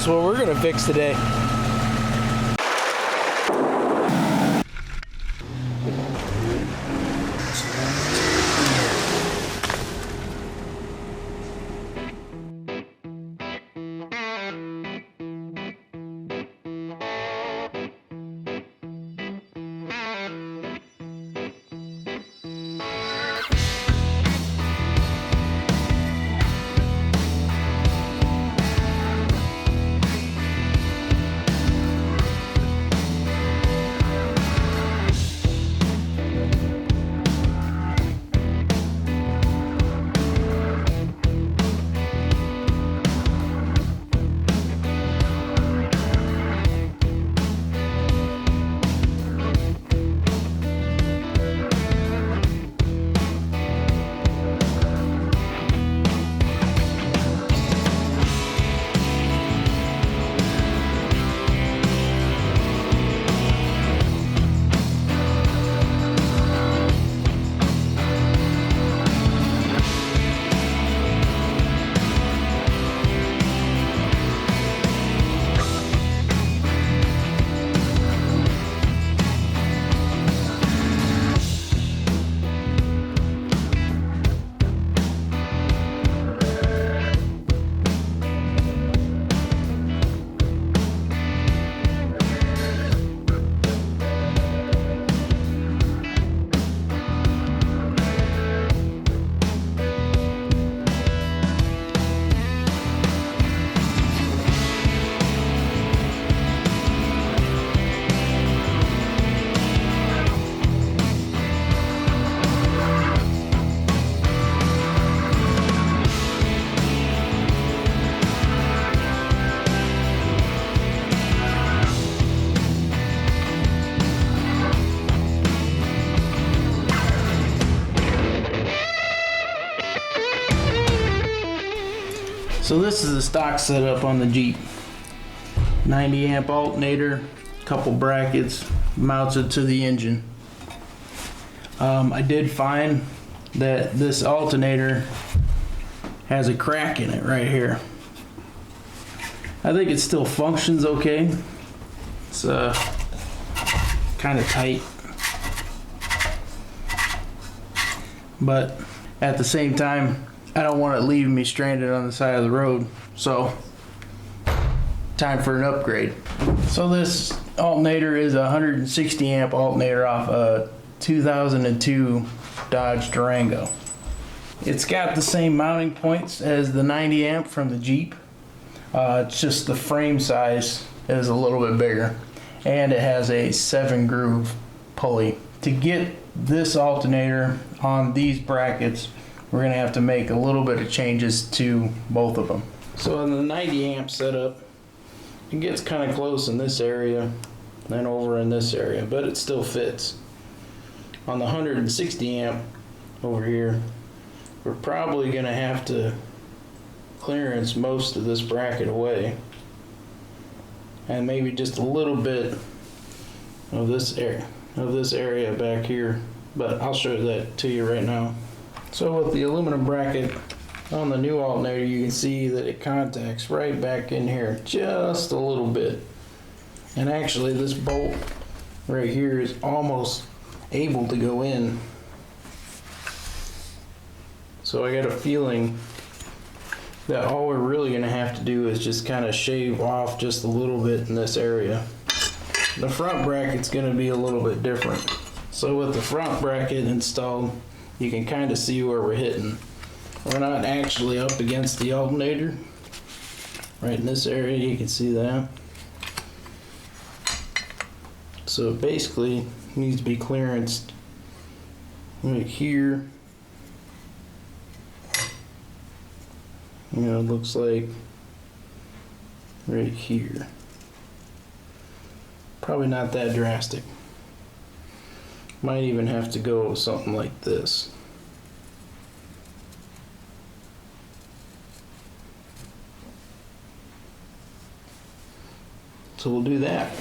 us what we're gonna fix today. So this is the stock setup on the Jeep. 90 amp alternator, couple brackets mounted to the engine. I did find that this alternator has a crack in it right here. I think it still functions okay. It's kind of tight, but at the same time I don't want it leaving me stranded on the side of the road, so time for an upgrade. So this alternator is a 160 amp alternator off a 2002 Dodge Durango. It's got the same mounting points as the 90 amp from the Jeep. It's just the frame size is a little bit bigger, and it has a 7-groove pulley. To get this alternator on these brackets, we're gonna have to make a little bit of changes to both of them. So on the 90 amp setup, it gets kind of close in this area and over in this area, but it still fits. On the 160 amp over here, we're probably gonna have to clearance most of this bracket away, and maybe just a little bit of this area back here, but I'll show that to you right now. So with the aluminum bracket on the new alternator, you can see that it contacts right back in here just a little bit, and actually this bolt right here is almost able to go in. So I got a feeling that all we're really going to have to do is just kind of shave off just a little bit in this area. The front bracket's going to be a little bit different. So with the front bracket installed, you can kind of see where we're hitting. We're not actually up against the alternator. Right in this area, you can see that. So it basically needs to be clearanced right here. You know, it looks like right here. Probably not that drastic. Might even have to go with something like this. So we'll do that.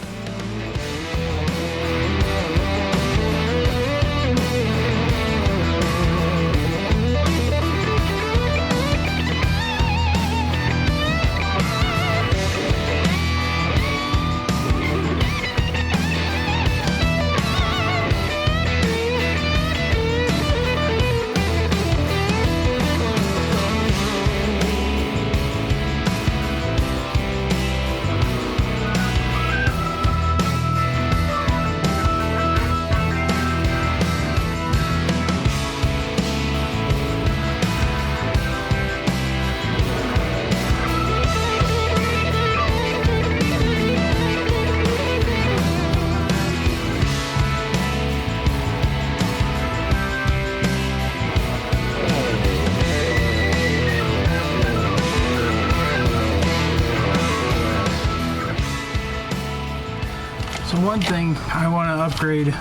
one thing I want to upgrade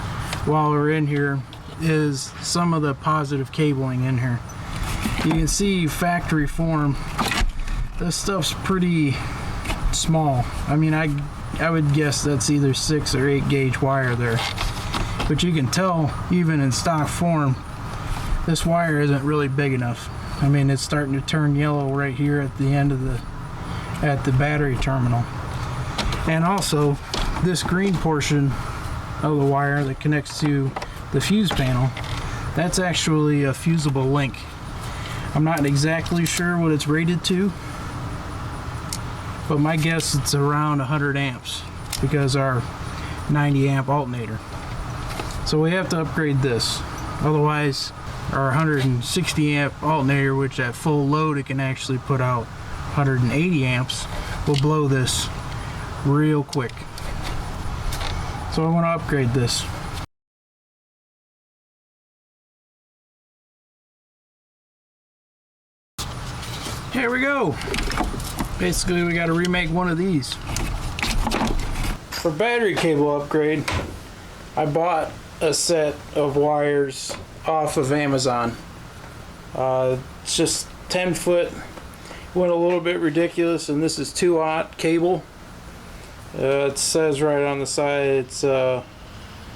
while we're in here is some of the positive cabling in here. You can see factory form. This stuff's pretty small. I mean, I would guess that's either 6 or 8 gauge wire there. But you can tell, even in stock form, this wire isn't really big enough. I mean, it's starting to turn yellow right here at the end of at the battery terminal. And also, this green portion of the wire that connects to the fuse panel, that's actually a fusible link. I'm not exactly sure what it's rated to, but my guess it's around 100 amps because our 90 amp alternator. So we have to upgrade this. Otherwise, our 160 amp alternator, which at full load it can actually put out 180 amps, will blow this real quick. So I want to upgrade this. Here we go. Basically, we got to remake one of these. For battery cable upgrade, I bought a set of wires off of Amazon. It's just 10 foot. Went a little bit ridiculous, and this is 2/0 cable. It says right on the side it's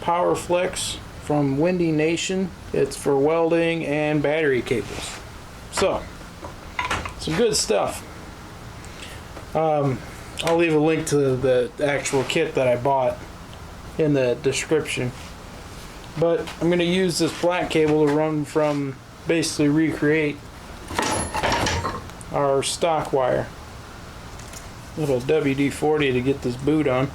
Power Flex from Windy Nation. It's for welding and battery cables. So, some good stuff. I'll leave a link to the actual kit that I bought in the description. But I'm going to use this black cable to run from, basically recreate our stock wire. Little WD-40 to get this boot on.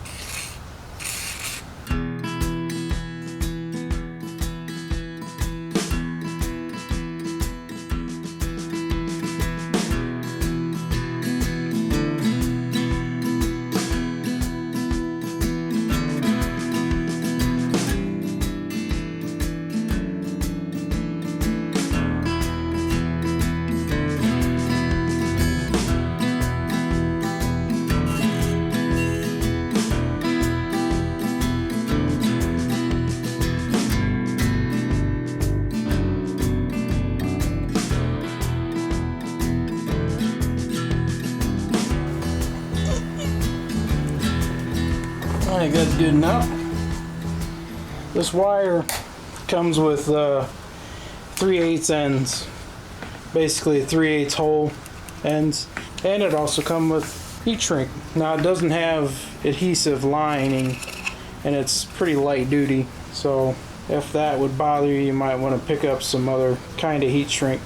I think that's good enough. This wire comes with 3/8 ends, basically 3/8 hole ends, and it also comes with heat shrink. Now it doesn't have adhesive lining, and it's pretty light duty, so if that would bother you, you might want to pick up some other kind of heat shrink.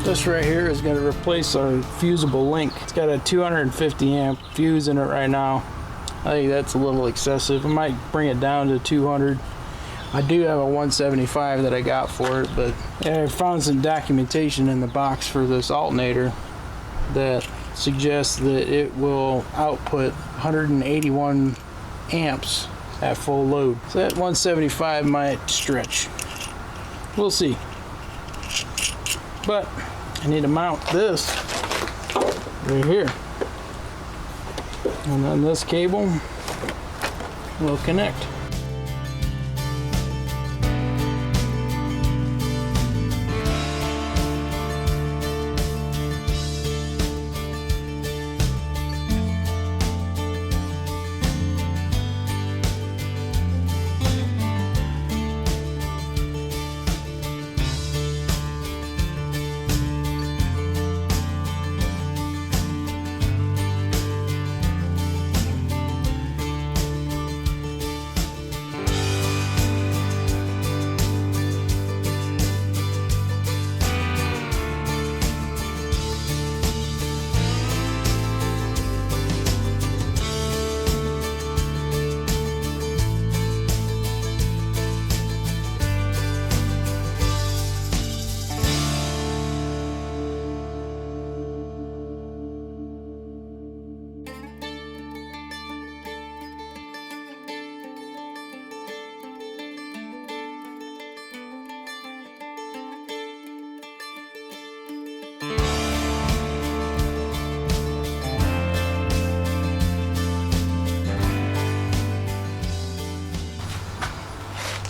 This right here is going to replace our fusible link. It's got a 250 amp fuse in it right now. I think that's a little excessive. I might bring it down to 200. I do have a 175 that I got for it, but I found some documentation in the box for this alternator that suggests that it will output 181 amps at full load. So that 175 might stretch. We'll see. But I need to mount this right here, and then this cable will connect.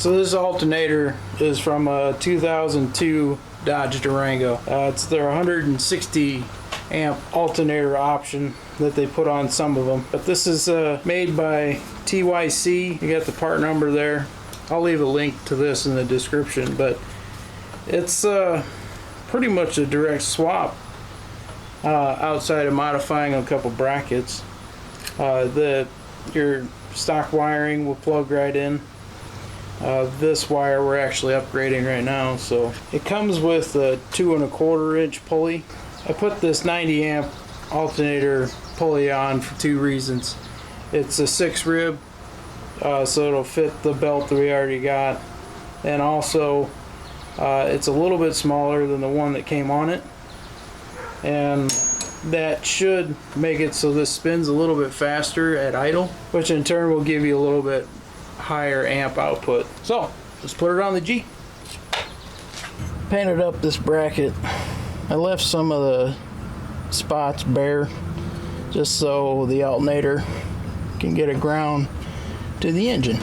So this alternator is from a 2002 Dodge Durango. It's their 160 amp alternator option that they put on some of them. But this is made by TYC. You got the part number there. I'll leave a link to this in the description, but it's pretty much a direct swap outside of modifying a couple brackets. Your stock wiring will plug right in. This wire we're actually upgrading right now. So it comes with a 2 1/4 inch pulley. I put this 90 amp alternator pulley on for two reasons. It's a 6 rib, so it'll fit the belt that we already got, and also it's a little bit smaller than the one that came on it, and that should make it so this spins a little bit faster at idle, which in turn will give you a little bit higher amp output. So let's put it on the Jeep. Painted up this bracket. I left some of the spots bare just so the alternator can get a ground to the engine.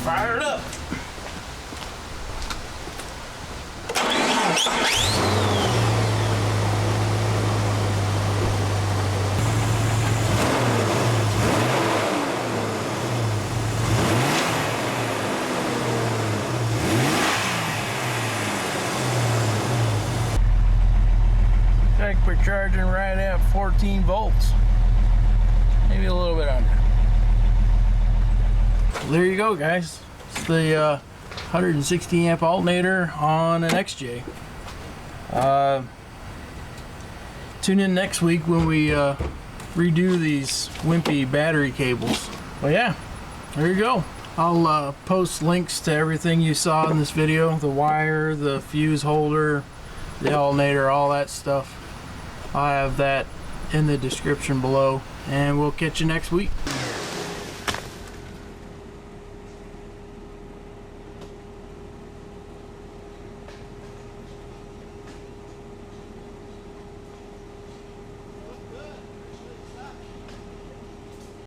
Fired up. I think we're charging right at 14 volts. Maybe a little bit under. There you go, guys. It's the 160 amp alternator on an XJ. Tune in next week when we redo these wimpy battery cables. Well, yeah, there you go. I'll post links to everything you saw in this video: the wire, the fuse holder, the alternator, all that stuff. I'll have that in the description below, and we'll catch you next week.